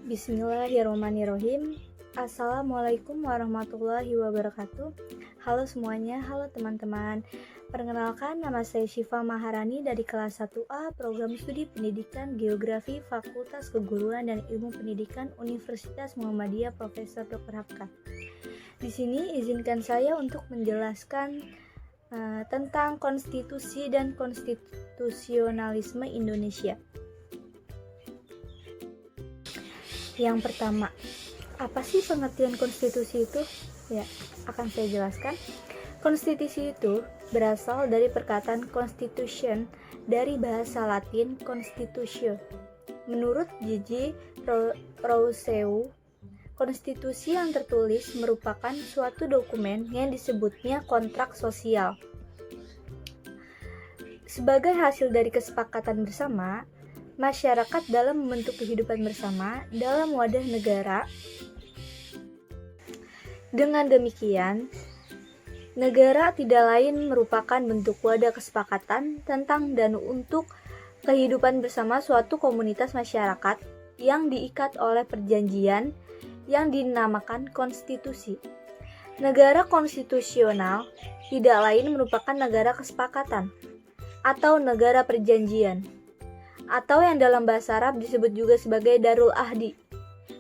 Bismillahirrahmanirrahim. Assalamualaikum warahmatullahi wabarakatuh. Halo semuanya, halo teman-teman. Perkenalkan, nama saya Syifa Maharani dari kelas 1A Program Studi Pendidikan Geografi Fakultas Keguruan dan Ilmu Pendidikan Universitas Muhammadiyah Profesor Dr. Hapkah. Di sini izinkan saya untuk menjelaskan tentang konstitusi dan konstitusionalisme Indonesia. Yang pertama, apa sih pengertian konstitusi itu? Ya, akan saya jelaskan. Konstitusi itu berasal dari perkataan constitution dari bahasa Latin constitutio. Menurut Gigi Rousseau, konstitusi yang tertulis merupakan suatu dokumen yang disebutnya kontrak sosial. Sebagai hasil dari kesepakatan bersama, masyarakat dalam membentuk kehidupan bersama dalam wadah negara. Dengan demikian, negara tidak lain merupakan bentuk wadah kesepakatan tentang dan untuk kehidupan bersama suatu komunitas masyarakat yang diikat oleh perjanjian yang dinamakan konstitusi. Negara konstitusional tidak lain merupakan negara kesepakatan atau negara perjanjian, atau yang dalam bahasa Arab disebut juga sebagai Darul Ahdi,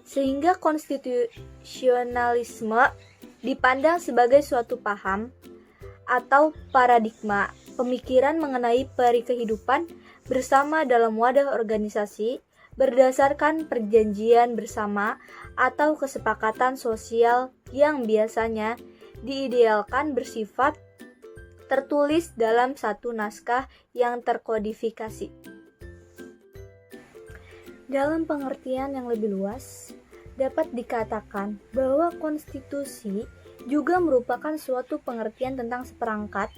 sehingga konstitusionalisme dipandang sebagai suatu paham atau paradigma pemikiran mengenai kehidupan bersama dalam wadah organisasi berdasarkan perjanjian bersama atau kesepakatan sosial yang biasanya diidealkan bersifat tertulis dalam satu naskah yang terkodifikasi. Dalam pengertian yang lebih luas, dapat dikatakan bahwa konstitusi juga merupakan suatu pengertian tentang seperangkat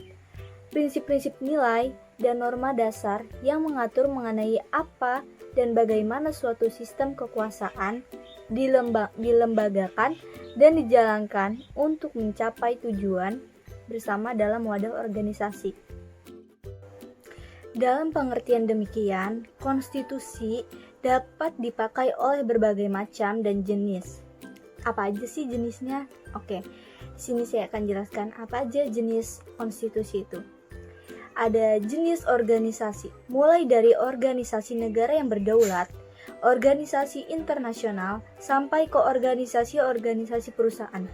prinsip-prinsip nilai dan norma dasar yang mengatur mengenai apa dan bagaimana suatu sistem kekuasaan dilembagakan dan dijalankan untuk mencapai tujuan bersama dalam wadah organisasi. Dalam pengertian demikian, konstitusi dapat dipakai oleh berbagai macam dan jenis. Apa aja sih jenisnya? Oke, sini saya akan jelaskan apa aja jenis konstitusi itu. Ada jenis organisasi, mulai dari organisasi negara yang berdaulat, organisasi internasional, sampai ke organisasi-organisasi perusahaan,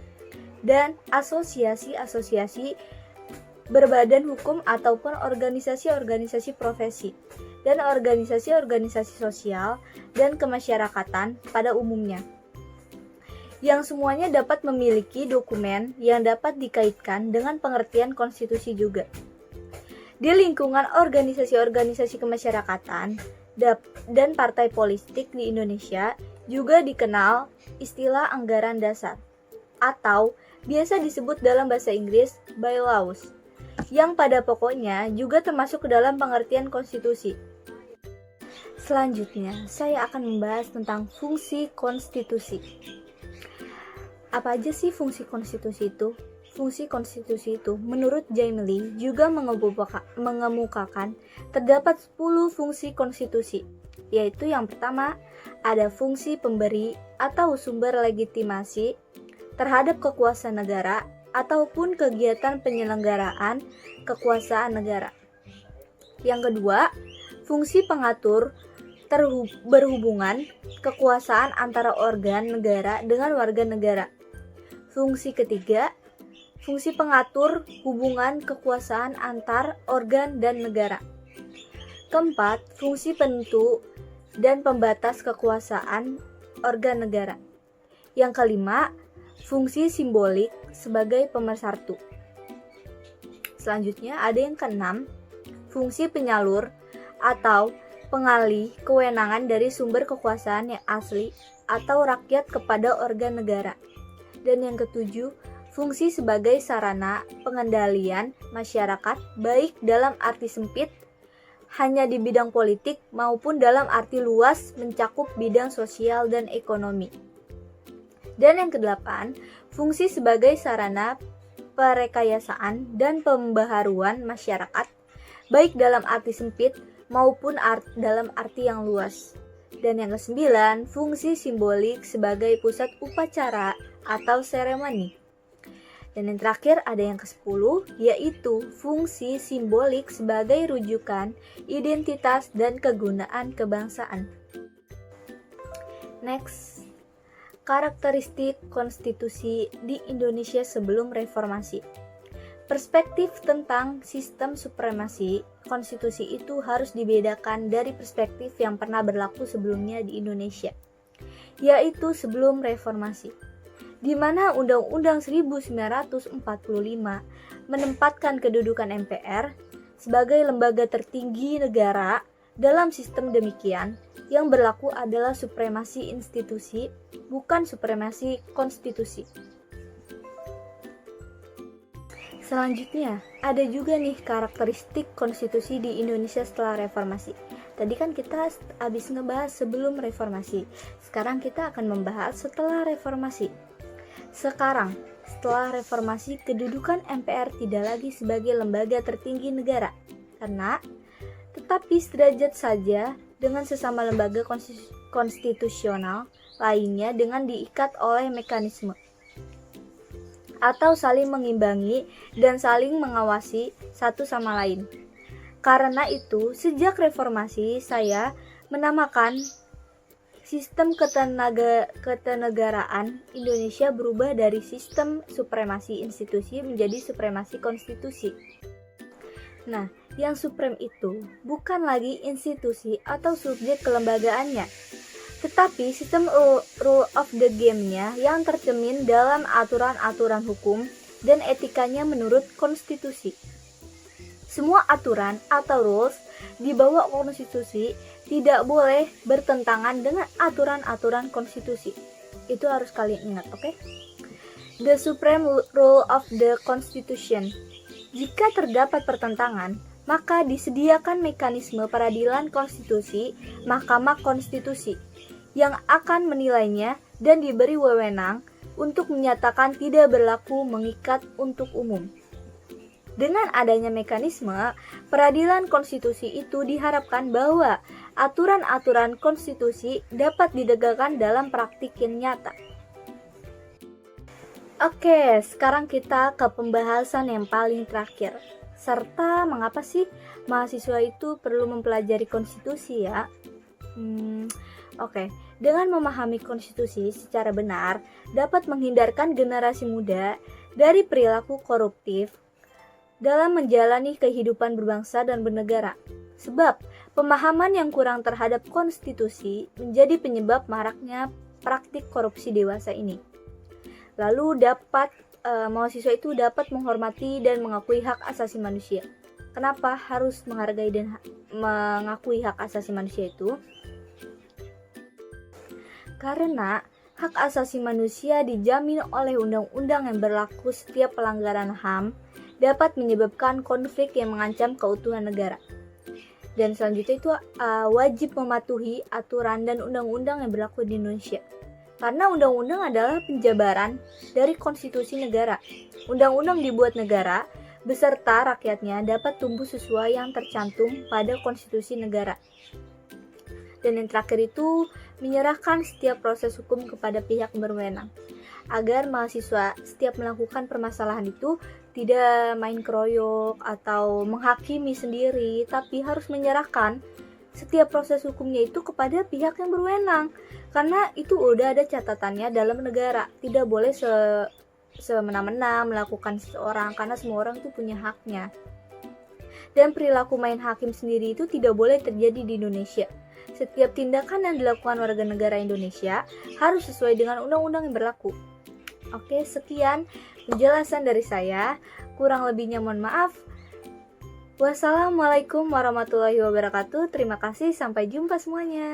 dan asosiasi-asosiasi berbadan hukum ataupun organisasi-organisasi profesi, dan organisasi-organisasi sosial dan kemasyarakatan pada umumnya, yang semuanya dapat memiliki dokumen yang dapat dikaitkan dengan pengertian konstitusi juga. Di lingkungan organisasi-organisasi kemasyarakatan dan partai politik di Indonesia juga dikenal istilah anggaran dasar, atau biasa disebut dalam bahasa Inggris bylaws, yang pada pokoknya juga termasuk ke dalam pengertian konstitusi. Selanjutnya, saya akan membahas tentang fungsi konstitusi. Apa aja sih fungsi konstitusi itu? Fungsi konstitusi itu, menurut Jaime Lee, juga mengemukakan terdapat 10 fungsi konstitusi, yaitu yang pertama, ada fungsi pemberi atau sumber legitimasi terhadap kekuasaan negara ataupun kegiatan penyelenggaraan kekuasaan negara. Yang kedua, fungsi pengatur berhubungan kekuasaan antara organ negara dengan warga negara. Fungsi ketiga, fungsi pengatur hubungan kekuasaan antar organ dan negara. Keempat, fungsi penentu dan pembatas kekuasaan organ negara. Yang kelima, fungsi simbolik sebagai pemersatu. Selanjutnya ada yang keenam, fungsi penyalur atau pengalih kewenangan dari sumber kekuasaan yang asli atau rakyat kepada organ negara. Dan yang ketujuh, fungsi sebagai sarana pengendalian masyarakat baik dalam arti sempit hanya di bidang politik maupun dalam arti luas mencakup bidang sosial dan ekonomi. Dan yang kedelapan, fungsi sebagai sarana perekayasaan dan pembaharuan masyarakat baik dalam arti sempit maupun dalam arti yang luas. Dan yang ke-9, fungsi simbolik sebagai pusat upacara atau seremoni. Dan yang terakhir ada yang ke-10, yaitu fungsi simbolik sebagai rujukan, identitas, dan kegunaan kebangsaan. Next, karakteristik konstitusi di Indonesia sebelum reformasi. Perspektif tentang sistem supremasi konstitusi itu harus dibedakan dari perspektif yang pernah berlaku sebelumnya di Indonesia, yaitu sebelum reformasi, di mana Undang-Undang 1945 menempatkan kedudukan MPR sebagai lembaga tertinggi negara. Dalam sistem demikian, yang berlaku adalah supremasi institusi, bukan supremasi konstitusi. Selanjutnya, ada juga nih karakteristik konstitusi di Indonesia setelah reformasi. Tadi kan kita habis ngebahas sebelum reformasi. Sekarang kita akan membahas setelah reformasi. Sekarang, setelah reformasi, kedudukan MPR tidak lagi sebagai lembaga tertinggi negara, tetapi sederajat saja dengan sesama lembaga konstitusional lainnya dengan diikat oleh mekanisme atau saling mengimbangi dan saling mengawasi satu sama lain. Karena itu, sejak reformasi saya menamakan sistem ketenegaraan Indonesia berubah dari sistem supremasi institusi menjadi supremasi konstitusi. Nah, yang suprem itu bukan lagi institusi atau subjek kelembagaannya, tetapi sistem rule of the game-nya yang tercermin dalam aturan-aturan hukum dan etikanya menurut konstitusi. Semua aturan atau rules di bawah konstitusi tidak boleh bertentangan dengan aturan-aturan konstitusi. Itu harus kalian ingat, oke? The supreme rule of the constitution. Jika terdapat pertentangan, maka disediakan mekanisme peradilan konstitusi, Mahkamah Konstitusi, yang akan menilainya dan diberi wewenang untuk menyatakan tidak berlaku mengikat untuk umum. Dengan adanya mekanisme peradilan konstitusi itu diharapkan bahwa aturan-aturan konstitusi dapat ditegakkan dalam praktik yang nyata. Oke, sekarang kita ke pembahasan yang paling terakhir, serta mengapa sih mahasiswa itu perlu mempelajari konstitusi ya? Oke, dengan memahami konstitusi secara benar dapat menghindarkan generasi muda dari perilaku koruptif dalam menjalani kehidupan berbangsa dan bernegara. Sebab pemahaman yang kurang terhadap konstitusi menjadi penyebab maraknya praktik korupsi dewasa ini. Lalu mahasiswa itu dapat menghormati dan mengakui hak asasi manusia. Kenapa harus menghargai dan mengakui hak asasi manusia itu? Karena hak asasi manusia dijamin oleh undang-undang yang berlaku. Setiap pelanggaran HAM dapat menyebabkan konflik yang mengancam keutuhan negara. Dan selanjutnya itu wajib mematuhi aturan dan undang-undang yang berlaku di Indonesia. Karena undang-undang adalah penjabaran dari konstitusi negara. Undang-undang dibuat negara beserta rakyatnya dapat tumbuh sesuai yang tercantum pada konstitusi negara. Dan yang terakhir itu menyerahkan setiap proses hukum kepada pihak berwenang, agar mahasiswa setiap melakukan permasalahan itu tidak main keroyok atau menghakimi sendiri, tapi harus menyerahkan setiap proses hukumnya itu kepada pihak yang berwenang. Karena itu udah ada catatannya dalam negara, tidak boleh semena-mena melakukan seseorang, karena semua orang itu punya haknya. Dan perilaku main hakim sendiri itu tidak boleh terjadi di Indonesia. Setiap tindakan yang dilakukan warga negara Indonesia harus sesuai dengan undang-undang yang berlaku. Oke, sekian penjelasan dari saya. Kurang lebihnya mohon maaf. Wassalamualaikum warahmatullahi wabarakatuh. Terima kasih, sampai jumpa semuanya.